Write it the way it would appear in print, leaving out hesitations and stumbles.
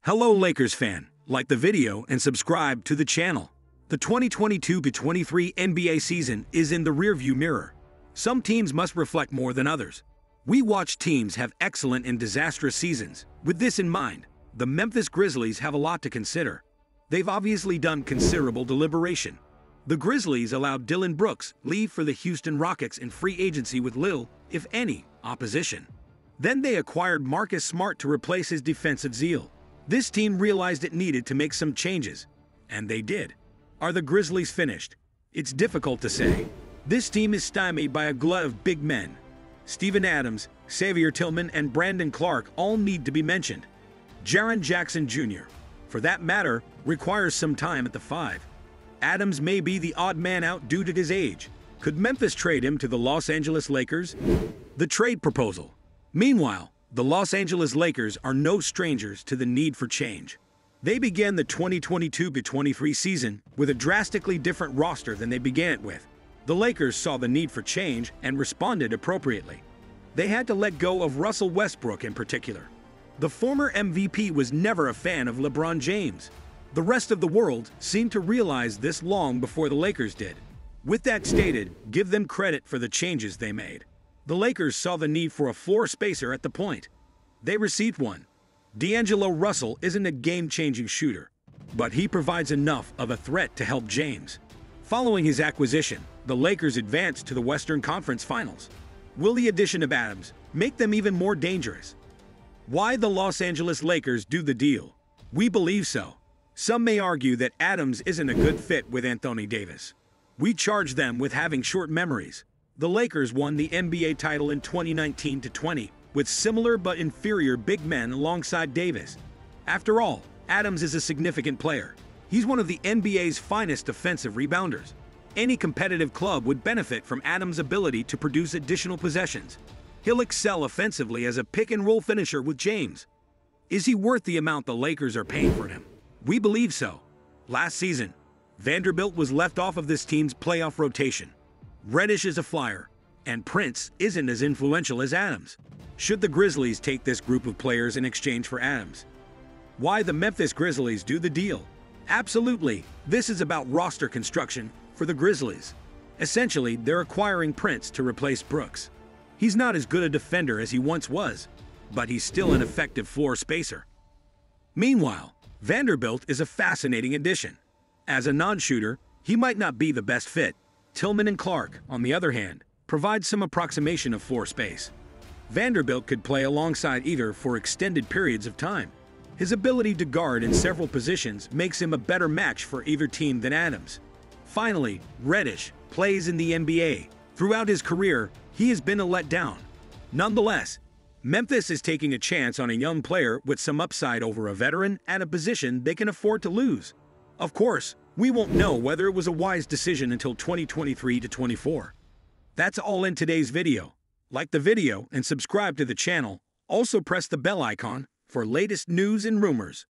Hello Lakers fan, like the video and subscribe to the channel. The 2022-23 NBA season is in the rearview mirror. Some teams must reflect more than others. We watch teams have excellent and disastrous seasons. With this in mind, the Memphis Grizzlies have a lot to consider. They've obviously done considerable deliberation. The Grizzlies allowed Dillon Brooks leave for the Houston Rockets in free agency with little, if any, opposition. Then they acquired Marcus Smart to replace his defensive zeal. This team realized it needed to make some changes, and they did. Are the Grizzlies finished? It's difficult to say. This team is stymied by a glut of big men. Steven Adams, Xavier Tillman, and Brandon Clark all need to be mentioned. Jaren Jackson Jr., for that matter, requires some time at the 5. Adams may be the odd man out due to his age. Could Memphis trade him to the Los Angeles Lakers? The trade proposal. Meanwhile, the Los Angeles Lakers are no strangers to the need for change. They began the 2022-23 season with a drastically different roster than they began it with. The Lakers saw the need for change and responded appropriately. They had to let go of Russell Westbrook in particular. The former MVP was never a fan of LeBron James. The rest of the world seemed to realize this long before the Lakers did. With that stated, give them credit for the changes they made. The Lakers saw the need for a floor spacer at the point. They received one. D'Angelo Russell isn't a game-changing shooter, but he provides enough of a threat to help James. Following his acquisition, the Lakers advanced to the Western Conference Finals. Will the addition of Adams make them even more dangerous? Why the Los Angeles Lakers do the deal? We believe so. Some may argue that Adams isn't a good fit with Anthony Davis. We charge them with having short memories. The Lakers won the NBA title in 2019-20 with similar but inferior big men alongside Davis. After all, Adams is a significant player. He's one of the NBA's finest defensive rebounders. Any competitive club would benefit from Adams' ability to produce additional possessions. He'll excel offensively as a pick-and-roll finisher with James. Is he worth the amount the Lakers are paying for him? We believe so. Last season, Vanderbilt was left off of this team's playoff rotation. Reddish is a flyer, and Prince isn't as influential as Adams. Should the Grizzlies take this group of players in exchange for Adams? Why the Memphis Grizzlies do the deal? Absolutely, this is about roster construction for the Grizzlies. Essentially, they're acquiring Prince to replace Brooks. He's not as good a defender as he once was, but he's still an effective floor spacer. Meanwhile, Vanderbilt is a fascinating addition. As a non-shooter, he might not be the best fit. Tillman and Clark, on the other hand, provide some approximation of floor space. Vanderbilt could play alongside either for extended periods of time. His ability to guard in several positions makes him a better match for either team than Adams. Finally, Reddish plays in the NBA. Throughout his career, he has been a letdown. Nonetheless, Memphis is taking a chance on a young player with some upside over a veteran at a position they can afford to lose. Of course, we won't know whether it was a wise decision until 2023-24. That's all in today's video. Like the video and subscribe to the channel. Also press the bell icon for latest news and rumors.